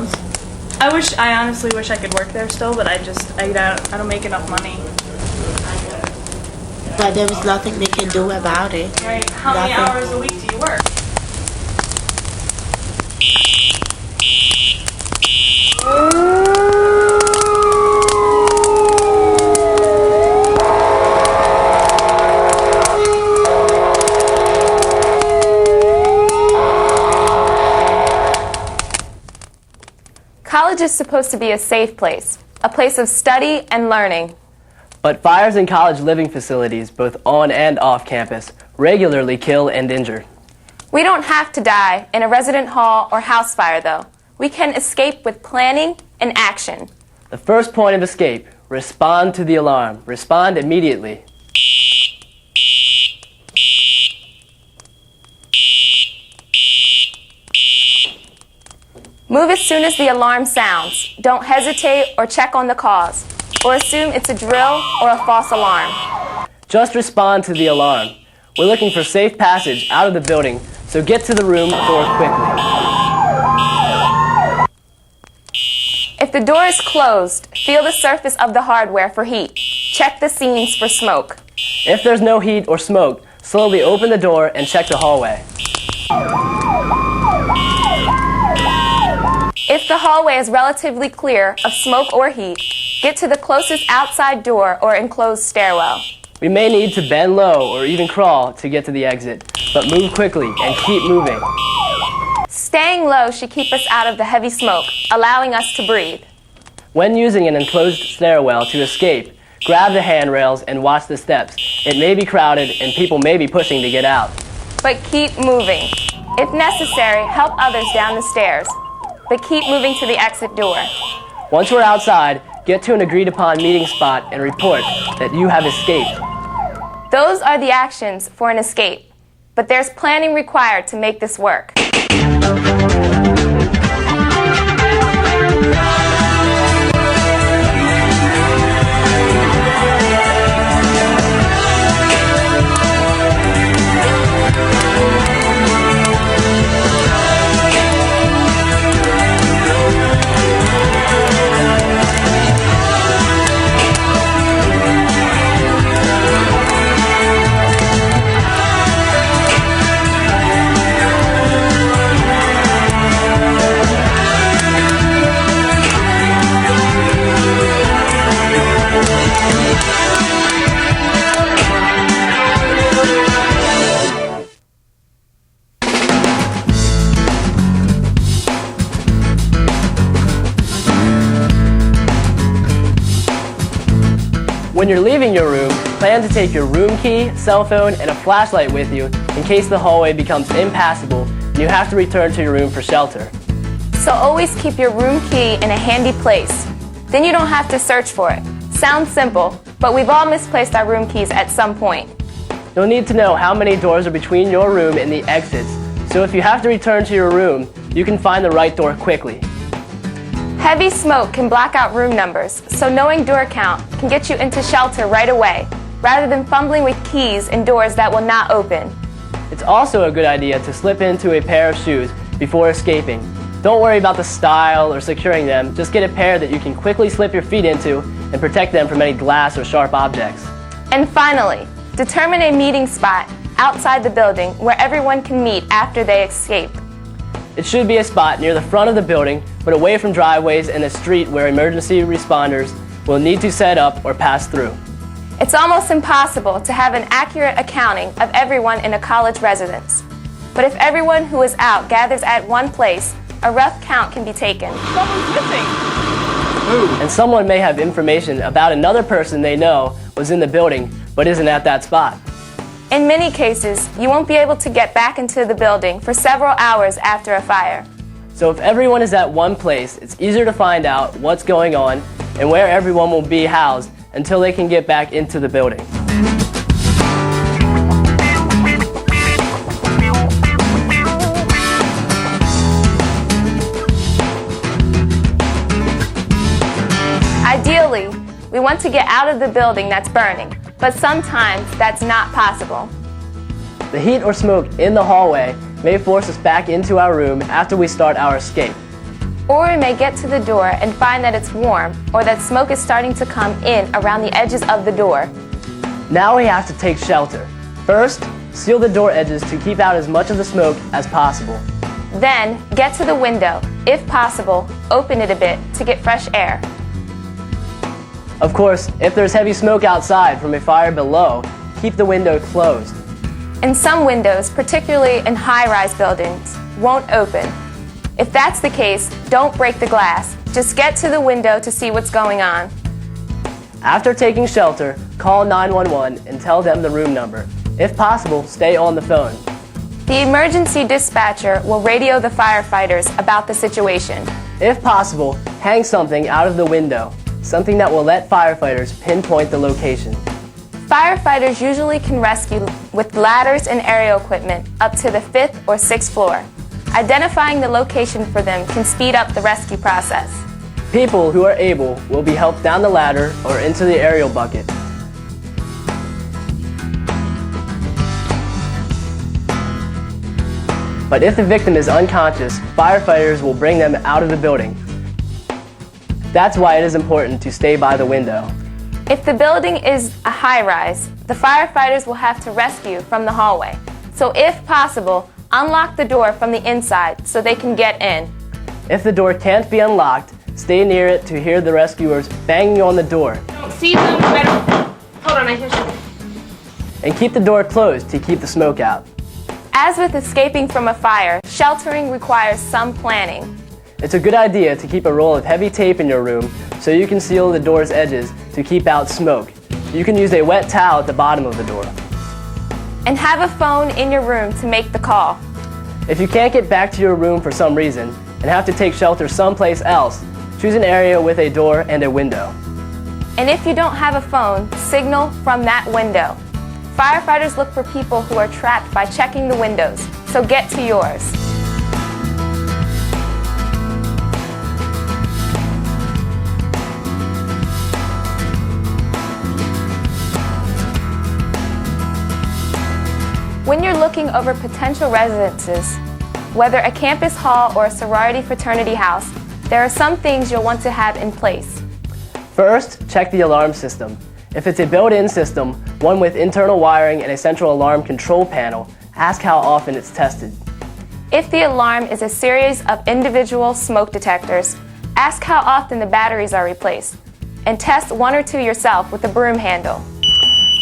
pounds. I honestly wish I could work there still, but I don't make enough money. But there was nothing they can do about it. Right. How many hours a week do you work? College is supposed to be a safe place, a place of study and learning. But fires in college living facilities, both on and off campus, regularly kill and injure. We don't have to die in a resident hall or house fire, though. We can escape with planning and action. The first point of escape, respond to the alarm. Respond immediately. Move as soon as the alarm sounds. Don't hesitate or check on the cause, or assume it's a drill or a false alarm. Just respond to the alarm. We're looking for safe passage out of the building, so get to the room door quickly. If the door is closed, feel the surface of the hardware for heat. Check the seams for smoke. If there's no heat or smoke, slowly open the door and check the hallway. If the hallway is relatively clear of smoke or heat, get to the closest outside door or enclosed stairwell. We may need to bend low or even crawl to get to the exit, but move quickly and keep moving. Staying low should keep us out of the heavy smoke, allowing us to breathe. When using an enclosed stairwell to escape, grab the handrails and watch the steps. It may be crowded and people may be pushing to get out. But keep moving. If necessary, help others down the stairs. But keep moving to the exit door. Once we're outside, get to an agreed-upon meeting spot and report that you have escaped. Those are the actions for an escape. But there's planning required to make this work. When you're leaving your room, plan to take your room key, cell phone, and a flashlight with you in case the hallway becomes impassable and you have to return to your room for shelter. So always keep your room key in a handy place. Then you don't have to search for it. Sounds simple, but we've all misplaced our room keys at some point. You'll need to know how many doors are between your room and the exits, so if you have to return to your room, you can find the right door quickly. Heavy smoke can block out room numbers, so knowing door count can get you into shelter right away, rather than fumbling with keys and doors that will not open. It's also a good idea to slip into a pair of shoes before escaping. Don't worry about the style or securing them, just get a pair that you can quickly slip your feet into and protect them from any glass or sharp objects. And finally, determine a meeting spot outside the building where everyone can meet after they escape. It should be a spot near the front of the building, but away from driveways and the street where emergency responders will need to set up or pass through. It's almost impossible to have an accurate accounting of everyone in a college residence. But if everyone who is out gathers at one place, a rough count can be taken. Someone's missing. And someone may have information about another person they know was in the building but isn't at that spot. In many cases, you won't be able to get back into the building for several hours after a fire. So if everyone is at one place, it's easier to find out what's going on and where everyone will be housed until they can get back into the building. Ideally, we want to get out of the building that's burning, but sometimes that's not possible. The heat or smoke in the hallway may force us back into our room after we start our escape. Or we may get to the door and find that it's warm or that smoke is starting to come in around the edges of the door. Now we have to take shelter. First, seal the door edges to keep out as much of the smoke as possible. Then, get to the window. If possible, open it a bit to get fresh air. Of course, if there's heavy smoke outside from a fire below, keep the window closed. And some windows, particularly in high-rise buildings, won't open. If that's the case, don't break the glass. Just get to the window to see what's going on. After taking shelter, call 911 and tell them the room number. If possible, stay on the phone. The emergency dispatcher will radio the firefighters about the situation. If possible, hang something out of the window, something that will let firefighters pinpoint the location. Firefighters usually can rescue with ladders and aerial equipment up to the 5th or 6th floor. Identifying the location for them can speed up the rescue process. People who are able will be helped down the ladder or into the aerial bucket. But if the victim is unconscious, firefighters will bring them out of the building. That's why it is important to stay by the window. If the building is a high-rise, the firefighters will have to rescue from the hallway. So if possible, unlock the door from the inside so they can get in. If the door can't be unlocked, stay near it to hear the rescuers banging on the door. Don't see them, you better... Hold on, I hear something. And keep the door closed to keep the smoke out. As with escaping from a fire, sheltering requires some planning. It's a good idea to keep a roll of heavy tape in your room so you can seal the door's edges to keep out smoke. You can use a wet towel at the bottom of the door. And have a phone in your room to make the call. If you can't get back to your room for some reason and have to take shelter someplace else, choose an area with a door and a window. And if you don't have a phone, signal from that window. Firefighters look for people who are trapped by checking the windows, so get to yours. When you're looking over potential residences, whether a campus hall or a sorority fraternity house, there are some things you'll want to have in place. First, check the alarm system. If it's a built-in system, one with internal wiring and a central alarm control panel, ask how often it's tested. If the alarm is a series of individual smoke detectors, ask how often the batteries are replaced, and test one or two yourself with a broom handle.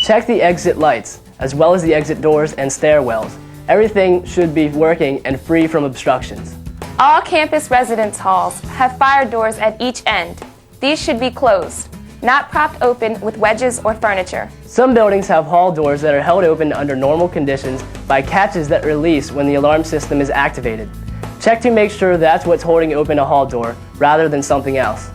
Check the exit lights, as well as the exit doors and stairwells. Everything should be working and free from obstructions. All campus residence halls have fire doors at each end. These should be closed, not propped open with wedges or furniture. Some buildings have hall doors that are held open under normal conditions by catches that release when the alarm system is activated. Check to make sure that's what's holding open a hall door, rather than something else.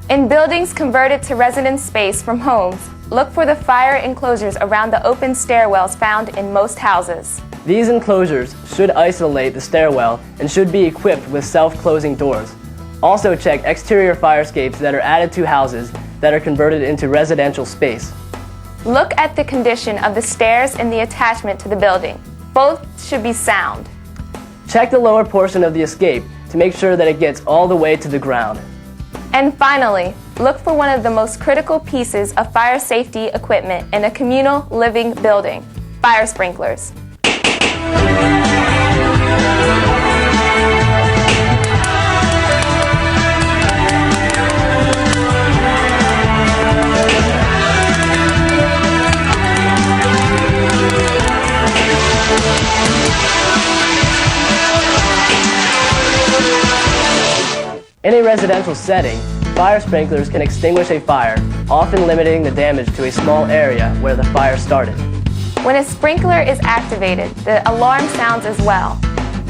In buildings converted to residence space from homes, look for the fire enclosures around the open stairwells found in most houses. These enclosures should isolate the stairwell and should be equipped with self-closing doors. Also check exterior fire escapes that are added to houses that are converted into residential space. Look at the condition of the stairs and the attachment to the building. Both should be sound. Check the lower portion of the escape to make sure that it gets all the way to the ground. And finally, look for one of the most critical pieces of fire safety equipment in a communal living building: fire sprinklers. In a residential setting, fire sprinklers can extinguish a fire, often limiting the damage to a small area where the fire started. When a sprinkler is activated, the alarm sounds as well.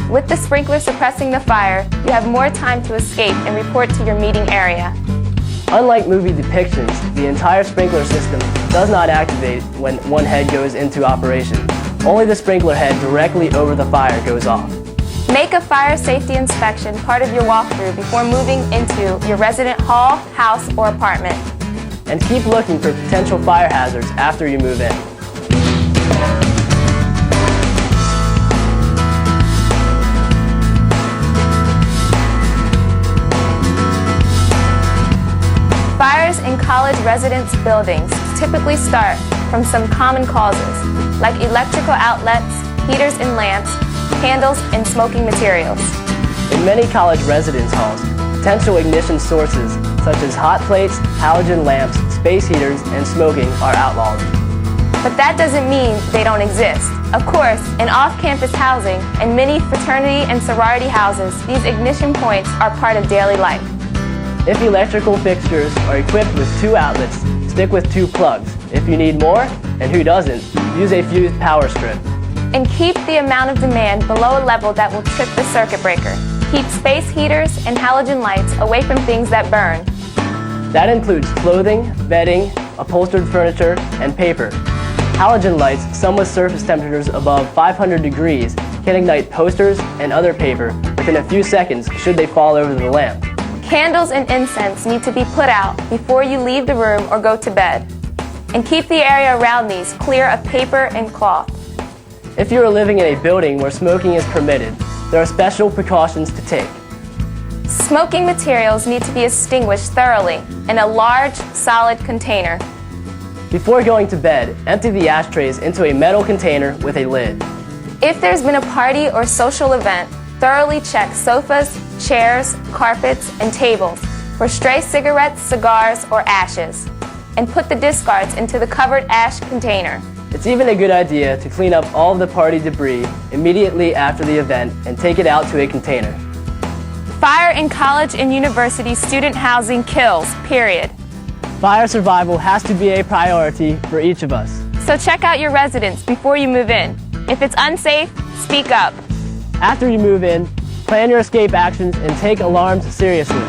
With the sprinkler suppressing the fire, you have more time to escape and report to your meeting area. Unlike movie depictions, the entire sprinkler system does not activate when one head goes into operation. Only the sprinkler head directly over the fire goes off. Make a fire safety inspection part of your walkthrough before moving into your resident hall, house, or apartment. And keep looking for potential fire hazards after you move in. college residence buildings typically start from some common causes, like electrical outlets, heaters and lamps, candles, and smoking materials. In many college residence halls, potential ignition sources such as hot plates, halogen lamps, space heaters, and smoking are outlawed. But that doesn't mean they don't exist. Of course, in off-campus housing and many fraternity and sorority houses, these ignition points are part of daily life. If electrical fixtures are equipped with 2 outlets, stick with 2 plugs. If you need more, and who doesn't, use a fused power strip. And keep the amount of demand below a level that will trip the circuit breaker. Keep space heaters and halogen lights away from things that burn. That includes clothing, bedding, upholstered furniture, and paper. Halogen lights, some with surface temperatures above 500 degrees, can ignite posters and other paper within a few seconds should they fall over the lamp. Candles and incense need to be put out before you leave the room or go to bed. And keep the area around these clear of paper and cloth. If you are living in a building where smoking is permitted, there are special precautions to take. Smoking materials need to be extinguished thoroughly in a large, solid container. Before going to bed, empty the ashtrays into a metal container with a lid. If there's been a party or social event, thoroughly check sofas, chairs, carpets, and tables for stray cigarettes, cigars, or ashes, and put the discards into the covered ash container. It's even a good idea to clean up all of the party debris immediately after the event and take it out to a container. Fire in college and university student housing kills, period. Fire survival has to be a priority for each of us. So check out your residence before you move in. If it's unsafe, speak up. After you move in, plan your escape actions and take alarms seriously.